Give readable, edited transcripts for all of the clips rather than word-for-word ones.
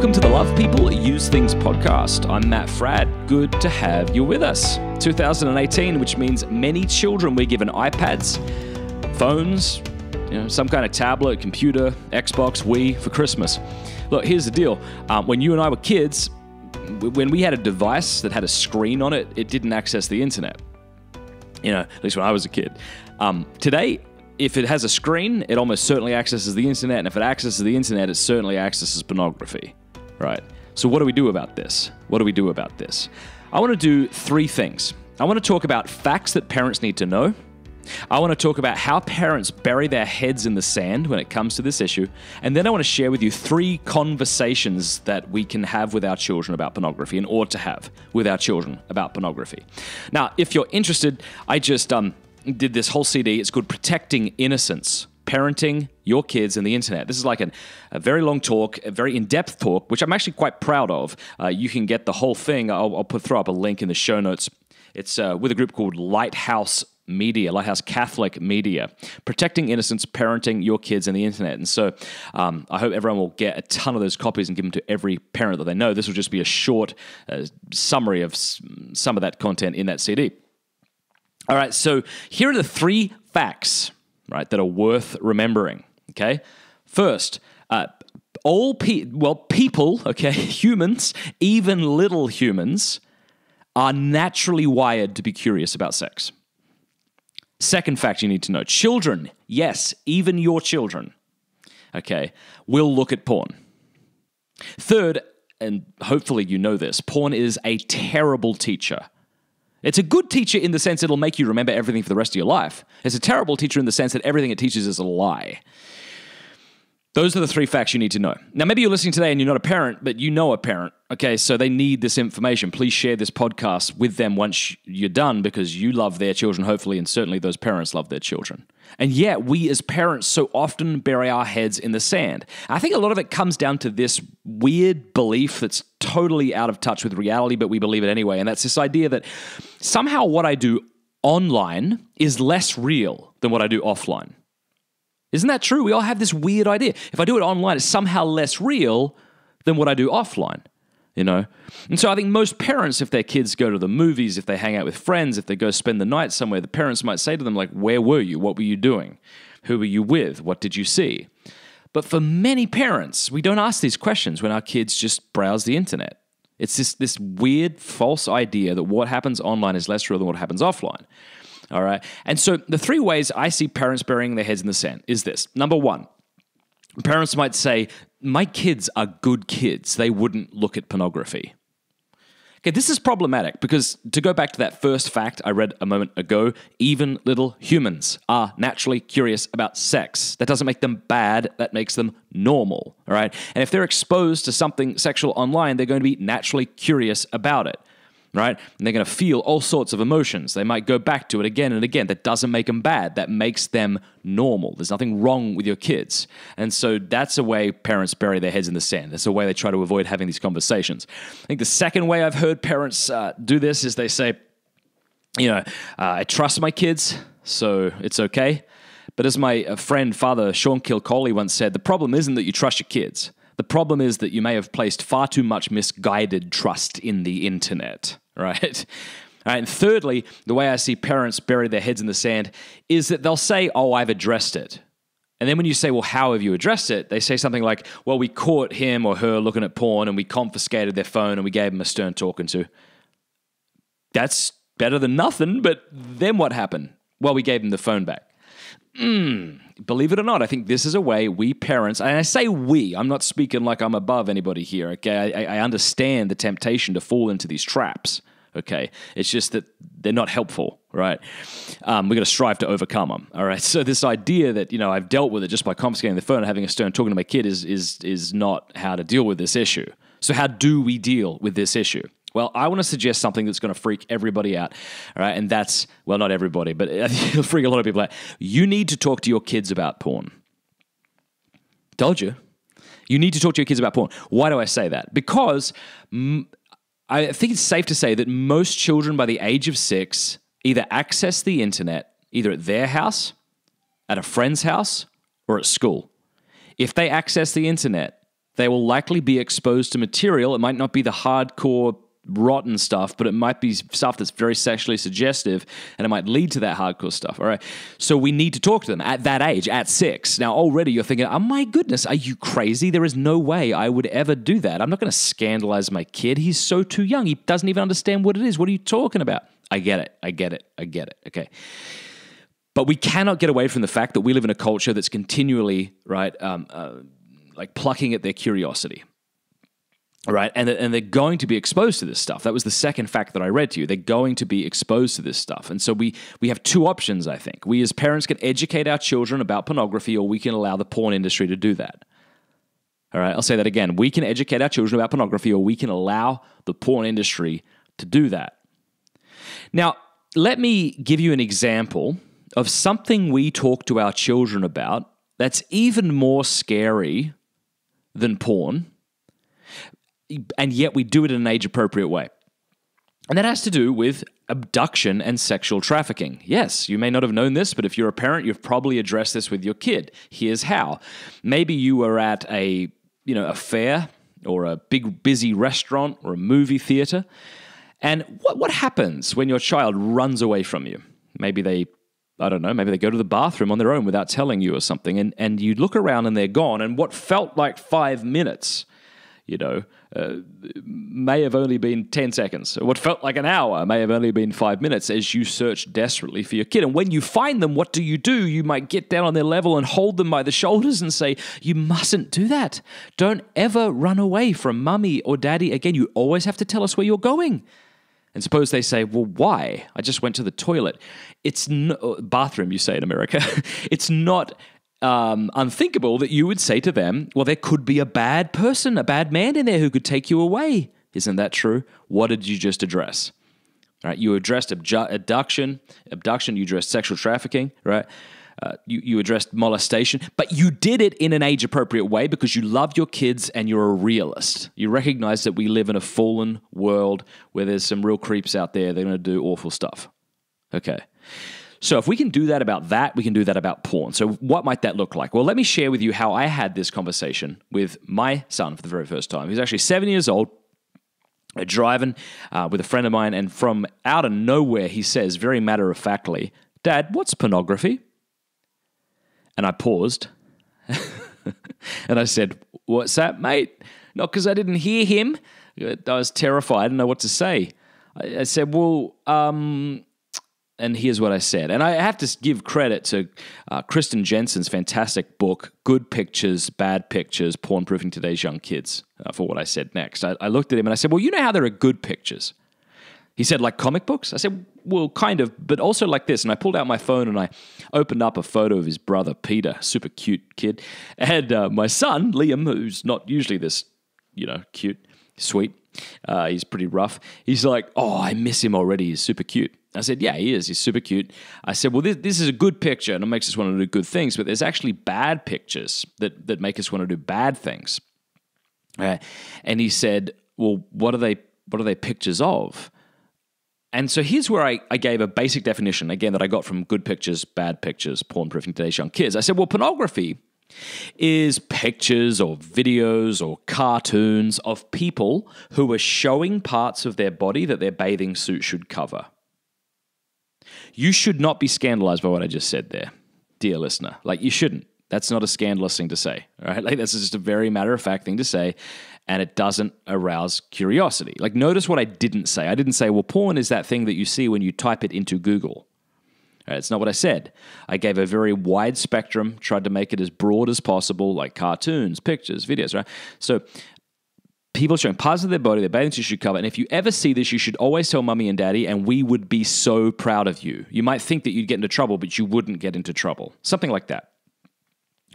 Welcome to the Love People Use Things podcast. I'm Matt Fradd. Good to have you with us. 2018, which means many children were given iPads, phones, some kind of tablet, computer, Xbox, Wii for Christmas. Look, here's the deal. When you and I were kids, when we had a device that had a screen on it, it didn't access the internet. At least when I was a kid. Today, if it has a screen, it almost certainly accesses the internet, and if it accesses the internet, it certainly accesses pornography, right? So what do we do about this? I want to do three things. I want to talk about facts that parents need to know. I want to talk about how parents bury their heads in the sand when it comes to this issue. And then I want to share with you three conversations that we can have with our children about pornography and ought to have with our children about pornography. Now, if you're interested, I just did this whole CD. It's called Protecting Innocence, Parenting Your Kids and the Internet. This is like a very long talk, a very in-depth talk, which I'm actually quite proud of. You can get the whole thing. I'll throw up a link in the show notes. It's with a group called Lighthouse Catholic Media, Protecting Innocence, Parenting Your Kids and the Internet. And so I hope everyone will get a ton of those copies and give them to every parent that they know. This will just be a short summary of some of that content in that CD. All right, so here are the three facts, right, that are worth remembering, okay? First, people, okay, humans, even little humans, are naturally wired to be curious about sex. Second fact you need to know, children, yes, even your children, okay, will look at porn. Third, and hopefully you know this, porn is a terrible teacher. It's a good teacher in the sense it'll make you remember everything for the rest of your life. It's a terrible teacher in the sense that everything it teaches is a lie. Those are the three facts you need to know. Now, maybe you're listening today and you're not a parent, but you know a parent, okay? So they need this information. Please share this podcast with them once you're done because you love their children, hopefully, and certainly those parents love their children. And yet, we as parents so often bury our heads in the sand. I think a lot of it comes down to this weird belief that's totally out of touch with reality, but we believe it anyway, and that's this idea that somehow what I do online is less real than what I do offline. Isn't that true? We all have this weird idea. If I do it online, it's somehow less real than what I do offline, And so I think most parents, if their kids go to the movies, if they hang out with friends, if they go spend the night somewhere, the parents might say to them, like, where were you? What were you doing? Who were you with? What did you see? But for many parents, we don't ask these questions when our kids just browse the internet. It's this weird, false idea that what happens online is less real than what happens offline. All right. And so the three ways I see parents burying their heads in the sand is this. Number one, parents might say, my kids are good kids. They wouldn't look at pornography. Okay, this is problematic because to go back to that first fact I read a moment ago, even little humans are naturally curious about sex. That doesn't make them bad. That makes them normal. All right. And if they're exposed to something sexual online, they're going to be naturally curious about it. Right? And they're going to feel all sorts of emotions. They might go back to it again and again. That doesn't make them bad. That makes them normal. There's nothing wrong with your kids. And so that's a way parents bury their heads in the sand. That's a way they try to avoid having these conversations. I think the second way I've heard parents do this is they say, I trust my kids, so it's okay. But as my friend, Father Sean Kilcoley once said, the problem isn't that you trust your kids. The problem is that you may have placed far too much misguided trust in the internet, right? And thirdly, the way I see parents bury their heads in the sand is that they'll say, oh, I've addressed it. And then when you say, well, how have you addressed it? They say something like, well, we caught him or her looking at porn and we confiscated their phone and we gave them a stern talking to. That's better than nothing, but then what happened? Well, we gave them the phone back. Believe it or not, I think this is a way we parents, and I say we, I'm not speaking like I'm above anybody here, okay? I understand the temptation to fall into these traps, okay? It's just that they're not helpful, right? We've got to strive to overcome them, all right? So this idea that, I've dealt with it just by confiscating the phone and having a stern talking to my kid is not how to deal with this issue. So how do we deal with this issue? Well, I want to suggest something that's going to freak everybody out, all right? And that's, well, not everybody, but it'll freak a lot of people out. You need to talk to your kids about porn. Told you. You need to talk to your kids about porn. Why do I say that? Because I think it's safe to say that most children by the age of 6 either access the internet, either at their house, at a friend's house, or at school. If they access the internet, They will likely be exposed to material. It might not be the hardcore rotten stuff, but it might be stuff that's very sexually suggestive, and it might lead to that hardcore stuff. All right. So we need to talk to them at that age, at 6. Now, already you're thinking, oh my goodness, are you crazy? There is no way I would ever do that. I'm not going to scandalize my kid. He's so too young. He doesn't even understand what it is. What are you talking about? I get it. Okay. But we cannot get away from the fact that we live in a culture that's continually, right, like plucking at their curiosity. Right, and they're going to be exposed to this stuff. That was the second fact that I read to you. They're going to be exposed to this stuff. And so we have two options, I think. We as parents can educate our children about pornography, or we can allow the porn industry to do that. All right, I'll say that again. We can educate our children about pornography, or we can allow the porn industry to do that. Now, let me give you an example of something we talk to our children about that's even more scary than porn, and yet we do it in an age-appropriate way. And that has to do with abduction and sexual trafficking. Yes, you may not have known this, but if you're a parent, you've probably addressed this with your kid. Here's how. Maybe you were at a fair or a big, busy restaurant or a movie theater, and what happens when your child runs away from you? Maybe they go to the bathroom on their own without telling you or something, and you look around and they're gone, and what felt like 5 minutes, may have only been 10 seconds. What felt like an hour may have only been 5 minutes as you search desperately for your kid. And when you find them, what do? You might get down on their level and hold them by the shoulders and say, you mustn't do that. Don't ever run away from mommy or daddy again. You always have to tell us where you're going. And suppose they say, well, why? I just went to the toilet. It's bathroom, you say in America. It's not unthinkable that you would say to them, well, there could be a bad person, a bad man in there who could take you away. Isn't that true? What did you just address? Right? You addressed abduction, you addressed sexual trafficking, right? You addressed molestation, but you did it in an age-appropriate way because you love your kids and you're a realist. You recognize that we live in a fallen world where there's some real creeps out there. They're going to do awful stuff. Okay. So if we can do that about that, we can do that about porn. So what might that look like? Well, let me share with you how I had this conversation with my son for the very first time. He's actually 7 years old, driving with a friend of mine, and from out of nowhere, he says very matter-of-factly, Dad, what's pornography? And I paused, and I said, what's that, mate? Not because I didn't hear him. I was terrified. I didn't know what to say. I said, well, and here's what I said. And I have to give credit to Kristen Jensen's fantastic book, Good Pictures, Bad Pictures, Porn-Proofing Today's Young Kids, for what I said next. I looked at him and I said, well, you know how there are good pictures? He said, like comic books? I said, well, kind of, but also like this. And I pulled out my phone and I opened up a photo of his brother, Peter, super cute kid, and my son, Liam, who's not usually this, cute, sweet. He's pretty rough. He's like, oh, I miss him already. He's super cute. I said, yeah, he is. He's super cute. I said, well, this is a good picture and it makes us want to do good things, but there's actually bad pictures that make us want to do bad things. And he said, well, what are they pictures of? And so here's where I gave a basic definition, again, that I got from Good Pictures, Bad Pictures, Porn-Proofing Today's Young Kids. I said, well, pornography is pictures or videos or cartoons of people who are showing parts of their body that their bathing suit should cover. You should not be scandalized by what I just said there, dear listener. Like, you shouldn't. That's not a scandalous thing to say, right? Like, that's just a very matter-of-fact thing to say, and it doesn't arouse curiosity. Like, notice what I didn't say. I didn't say, well, porn is that thing that you see when you type it into Google. Right, it's not what I said. I gave a very wide spectrum, tried to make it as broad as possible, like cartoons, pictures, videos, right? So people showing parts of their body, their bathing suit should cover. And if you ever see this, you should always tell mommy and daddy, and we would be so proud of you. You might think that you'd get into trouble, but you wouldn't get into trouble. Something like that.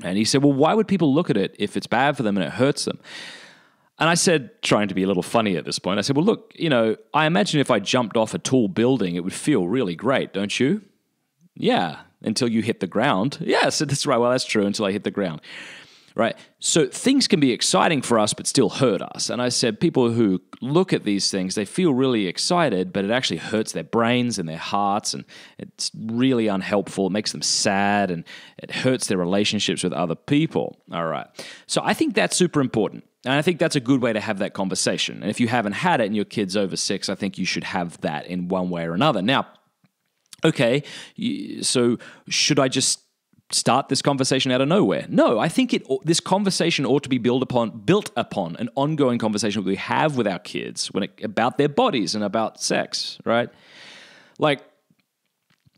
And he said, well, why would people look at it if it's bad for them and it hurts them? And I said, trying to be a little funny at this point, I said, well, look, I imagine if I jumped off a tall building, it would feel really great, don't you? Yeah, until you hit the ground. Yeah, so that's right. Well, that's true, until I hit the ground. right? So things can be exciting for us, but still hurt us. And I said people who look at these things, they feel really excited, but it actually hurts their brains and their hearts, and it's really unhelpful. It makes them sad, and it hurts their relationships with other people. All right. So I think that's super important. And I think that's a good way to have that conversation. And if you haven't had it and your kid's over 6, I think you should have that in one way or another. Now, okay, so should I just start this conversation out of nowhere? No, I think this conversation ought to be built upon an ongoing conversation that we have with our kids about their bodies and about sex, right? Like,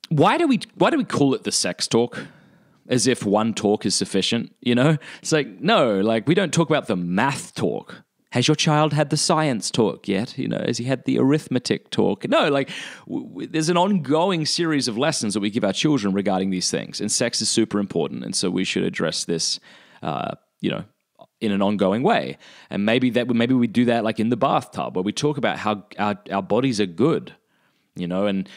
why do we call it the sex talk? As if one talk is sufficient, you know? It's like, no, like we don't talk about the math talk. Has your child had the science talk yet? You know, has he had the arithmetic talk? No, like there's an ongoing series of lessons that we give our children regarding these things. And sex is super important. And so we should address this, you know, in an ongoing way. And maybe we do that like in the bathtub, where we talk about how our bodies are good, you know, and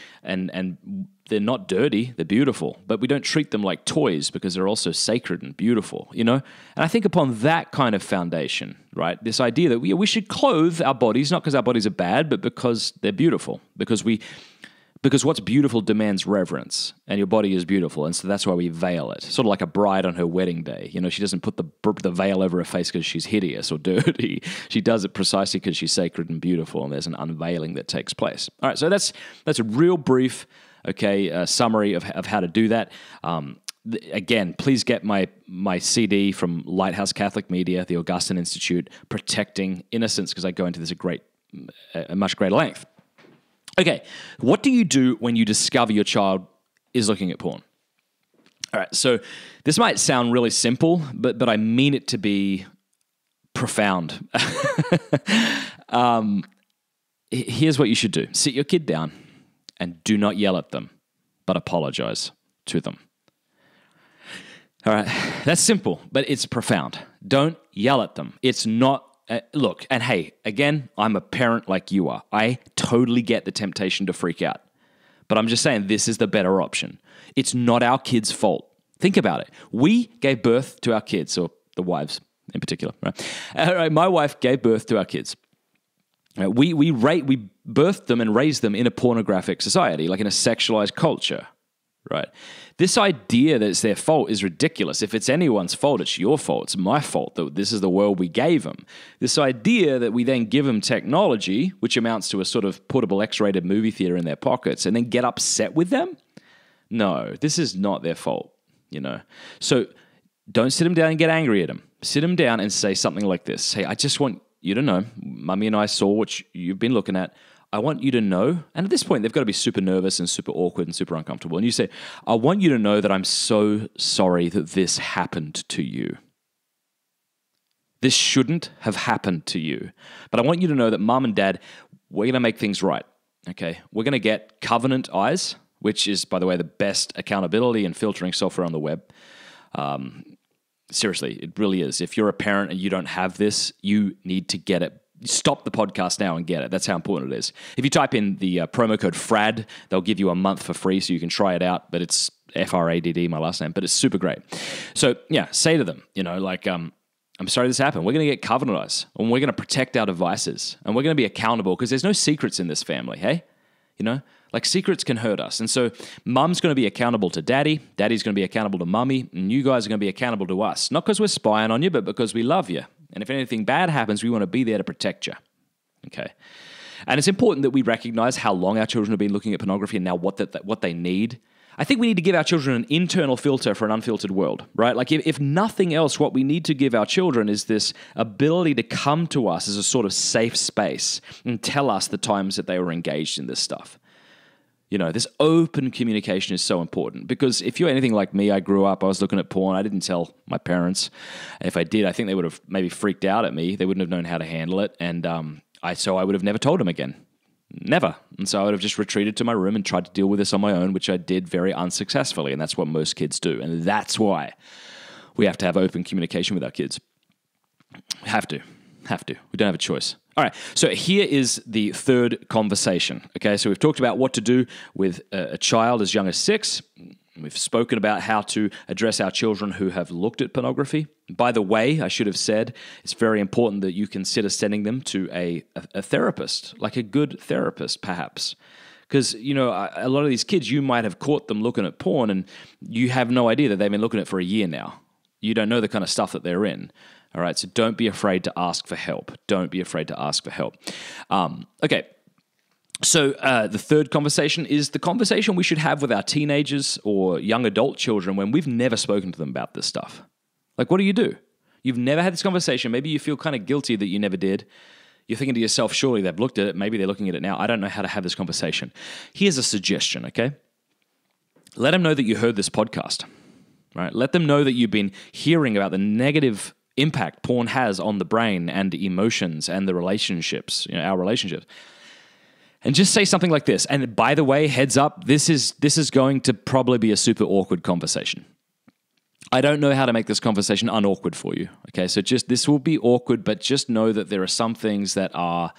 they're not dirty, they're beautiful, but we don't treat them like toys because they're also sacred and beautiful, you know? And I think upon that kind of foundation, right, this idea that we should clothe our bodies, not because our bodies are bad, but because they're beautiful, because what's beautiful demands reverence, and your body is beautiful, and so that's why we veil it. Sort of like a bride on her wedding day. You know, she doesn't put the veil over her face because she's hideous or dirty. She does it precisely because she's sacred and beautiful, and there's an unveiling that takes place. All right, so that's a real brief summary of how to do that. Again, please get my CD from Lighthouse Catholic Media, the Augustine Institute, Protecting Innocence, because I go into this at much greater length. Okay, what do you do when you discover your child is looking at porn? All right, so this might sound really simple, but I mean it to be profound. Here's what you should do. Sit your kid down and do not yell at them, but apologize to them. All right, that's simple, but it's profound. Don't yell at them. It's not, look, and hey, again, I'm a parent like you are. I totally get the temptation to freak out, but I'm just saying this is the better option. It's not our kids' fault. Think about it. We gave birth to our kids, or the wives in particular, right? My wife gave birth to our kids. We birthed them and raised them in a pornographic society, like in a sexualized culture, right? This idea that it's their fault is ridiculous. If it's anyone's fault, it's your fault. It's my fault that this is the world we gave them. This idea that we then give them technology, which amounts to a sort of portable X-rated movie theater in their pockets, and then get upset with them? No, this is not their fault, you know? So don't sit them down and get angry at them. Sit them down and say something like this. Hey, I just want you to know, Mummy and I saw what you've been looking at. I want you to know, and at this point, they've got to be super nervous and super awkward and super uncomfortable. And you say, I want you to know that I'm so sorry that this happened to you. This shouldn't have happened to you. But I want you to know that Mom and Dad, we're going to make things right, okay? We're going to get Covenant Eyes, which is, by the way, the best accountability and filtering software on the web. Seriously, it really is. If you're a parent and you don't have this, you need to get it. Stop the podcast now and get it. That's how important it is. If you type in the promo code FRAD, they'll give you a month for free so you can try it out, but it's FRADD, my last name, but it's super great. So yeah, say to them, you know, like, I'm sorry this happened. We're going to get Covenant Eyes, and we're going to protect our devices, and we're going to be accountable because there's no secrets in this family, hey? You know? Like, secrets can hurt us. And so Mum's going to be accountable to Daddy, Daddy's going to be accountable to Mummy, and you guys are going to be accountable to us. Not because we're spying on you, but because we love you. And if anything bad happens, we want to be there to protect you. Okay? And it's important that we recognize how long our children have been looking at pornography and now what they need. I think we need to give our children an internal filter for an unfiltered world, right? Like, if nothing else, what we need to give our children is this ability to come to us as a sort of safe space and tell us the times that they were engaged in this stuff. You know, this open communication is so important because if you're anything like me, I grew up, I was looking at porn. I didn't tell my parents. And if I did, I think they would have maybe freaked out at me. They wouldn't have known how to handle it. And so I would have never told them again. Never. And so I would have just retreated to my room and tried to deal with this on my own, which I did very unsuccessfully. And that's what most kids do. And that's why we have to have open communication with our kids. Have to. We don't have a choice. All right, so here is the third conversation. Okay, so we've talked about what to do with a child as young as 6. We've spoken about how to address our children who have looked at pornography. By the way, I should have said, it's very important that you consider sending them to a therapist, like a good therapist, perhaps. Because, a lot of these kids, you might have caught them looking at porn and you have no idea that they've been looking at it for a year now. You don't know the kind of stuff that they're in. All right, so don't be afraid to ask for help. Don't be afraid to ask for help. Okay. So the third conversation is the conversation we should have with our teenagers or young adult children when we've never spoken to them about this stuff. Like, what do you do? You've never had this conversation. Maybe you feel kind of guilty that you never did. You're thinking to yourself, surely they've looked at it. Maybe they're looking at it now. I don't know how to have this conversation. Here's a suggestion, okay? Let them know that you heard this podcast, right? Let them know that you've been hearing about the negative impact porn has on the brain and emotions and the relationships, our relationships. And just say something like this. And by the way, heads up, this is going to probably be a super awkward conversation. I don't know how to make this conversation unawkward for you. Okay, so this will be awkward, but just know that there are some things that are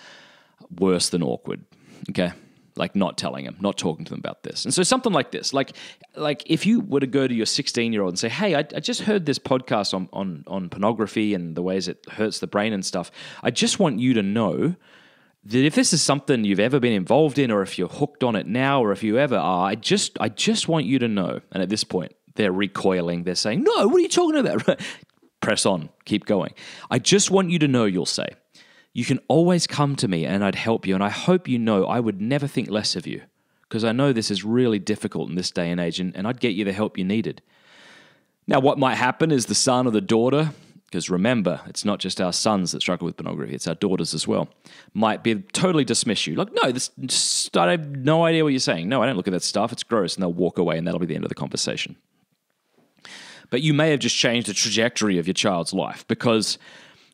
worse than awkward. Okay, like not telling them, not talking to them about this. And so something like this, like if you were to go to your 16-year-old and say, "Hey, I just heard this podcast on pornography and the ways it hurts the brain and stuff. I just want you to know that if this is something you've ever been involved in, or if you're hooked on it now, or if you ever are, I just want you to know." And at this point, they're recoiling. They're saying, "No, what are you talking about?" Press on. Keep going. "I just want you to know," you'll say, "you can always come to me and I'd help you. And I hope you know I would never think less of you, because I know this is really difficult in this day and age, and I'd get you the help you needed." Now, what might happen is the son or the daughter, because remember, it's not just our sons that struggle with pornography, it's our daughters as well, might be totally dismiss you. Like, "No, I have no idea what you're saying. No, I don't look at that stuff. It's gross." And they'll walk away, and that'll be the end of the conversation. But you may have just changed the trajectory of your child's life, because,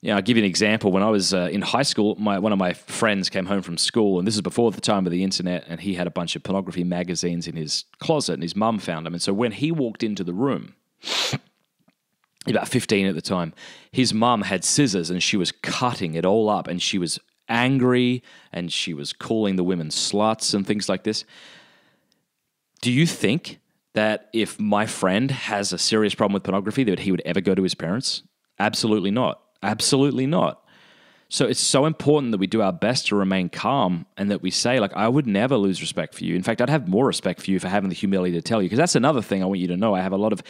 I'll give you an example. When I was in high school, one of my friends came home from school, and this is before the time of the internet, and he had a bunch of pornography magazines in his closet, and his mum found them. And so when he walked into the room, about 15 at the time, his mum had scissors and she was cutting it all up, and she was angry and she was calling the women sluts and things like this. Do you think that if my friend has a serious problem with pornography that he would ever go to his parents? Absolutely not. Absolutely not. So it's so important that we do our best to remain calm, and that we say, like, "I would never lose respect for you. In fact, I'd have more respect for you for having the humility to tell you." Because that's another thing I want you to know. I have a lot of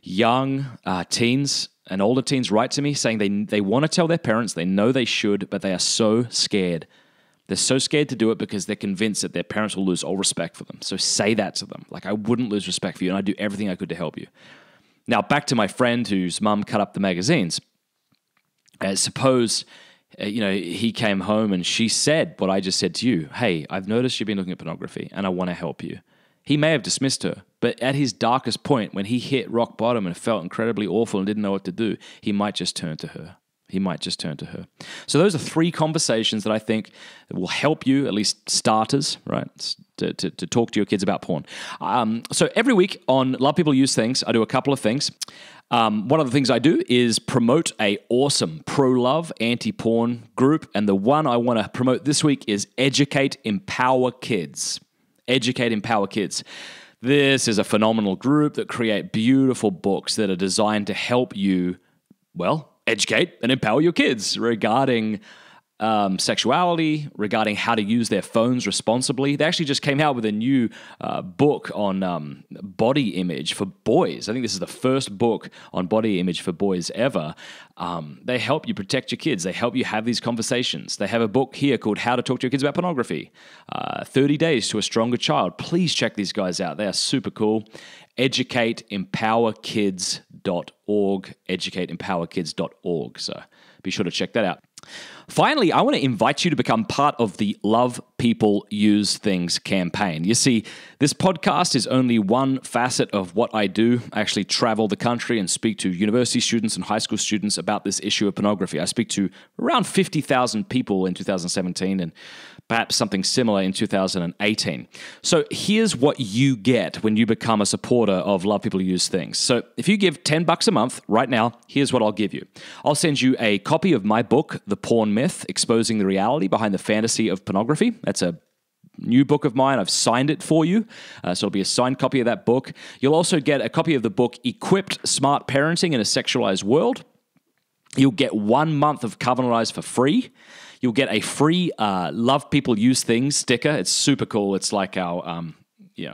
young teens and older teens write to me saying they want to tell their parents, they know they should, but they are so scared. They're so scared to do it because they're convinced that their parents will lose all respect for them. So say that to them. Like, "I wouldn't lose respect for you, and I'd do everything I could to help you." Now, back to my friend whose mum cut up the magazines. Suppose he came home and she said what I just said to you. "Hey, I've noticed you've been looking at pornography and I want to help you." He may have dismissed her, but at his darkest point, when he hit rock bottom and felt incredibly awful and didn't know what to do, he might just turn to her. So those are 3 conversations that I think will help you, at least starters, right, to talk to your kids about porn. So every week on Love People Use Things, I do a couple of things. One of the things I do is promote a awesome pro-love, anti-porn group, and the one I want to promote this week is Educate Empower Kids. Educate Empower Kids. This is a phenomenal group that create beautiful books that are designed to help you, educate and empower your kids regarding sexuality, regarding how to use their phones responsibly. They actually just came out with a new book on body image for boys. I think this is the first book on body image for boys ever. They help you protect your kids. They help you have these conversations. They have a book here called How to Talk to Your Kids About Pornography, 30 Days to a Stronger Child. Please check these guys out. They are super cool. EducateEmpowerKids.org, EducateEmpowerKids.org. So be sure to check that out. Finally, I want to invite you to become part of the Love People Use Things campaign. You see, this podcast is only one facet of what I do. I actually travel the country and speak to university students and high school students about this issue of pornography. I speak to around 50,000 people in 2017 and perhaps something similar in 2018. So here's what you get when you become a supporter of Love People Use Things. So if you give $10 a month right now, here's what I'll give you. I'll send you a copy of my book, The Porn Myth, Exposing the Reality Behind the Fantasy of Pornography. That's a new book of mine. I've signed it for you. So it'll be a signed copy of that book. You'll also get a copy of the book, Equipped Smart Parenting in a Sexualized World. You'll get 1 month of Covenant Eyes for free. You'll get a free Love People Use Things sticker. It's super cool. It's like our,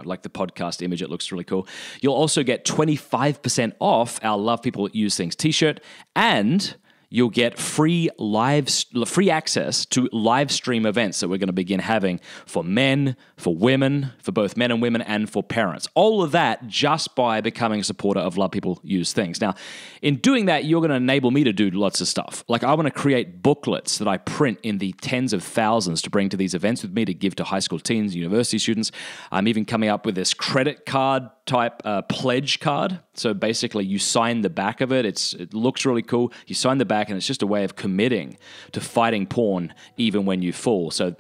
like the podcast image. It looks really cool. You'll also get 25% off our Love People Use Things t-shirt, and you'll get free access to live stream events that we're going to begin having for men, for women, for both men and women, and for parents. All of that just by becoming a supporter of Love People Use Things. Now, in doing that, you're going to enable me to do lots of stuff. Like, I want to create booklets that I print in the tens of thousands to bring to these events with me to give to high school teens, university students. I'm even coming up with this credit card type pledge card. So basically, you sign the back of it. It looks really cool. You sign the back, and it's just a way of committing to fighting porn even when you fall. So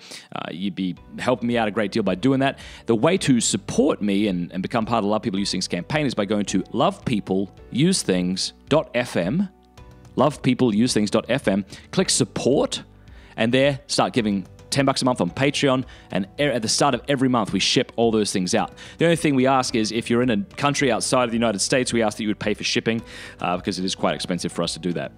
you'd be helping me out a great deal by doing that. The way to support me and become part of the Love People Use Things campaign is by going to lovepeopleuseThings.fm, lovepeopleuseThings.fm, click support, and there start giving $10 a month on Patreon, and at the start of every month, we ship all those things out. The only thing we ask is, if you're in a country outside of the United States, we ask that you would pay for shipping, because it is quite expensive for us to do that.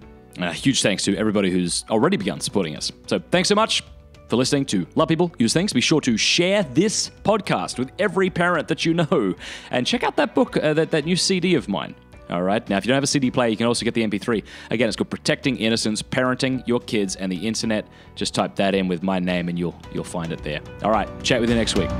Huge thanks to everybody who's already begun supporting us. So thanks so much for listening to Love People Use Things. Be sure to share this podcast with every parent that you know, and check out that book, that new CD of mine. All right. Now, if you don't have a CD player, you can also get the MP3. Again, it's called Protecting Innocence, Parenting Your Kids and the Internet. Just type that in with my name and you'll find it there. All right. Chat with you next week.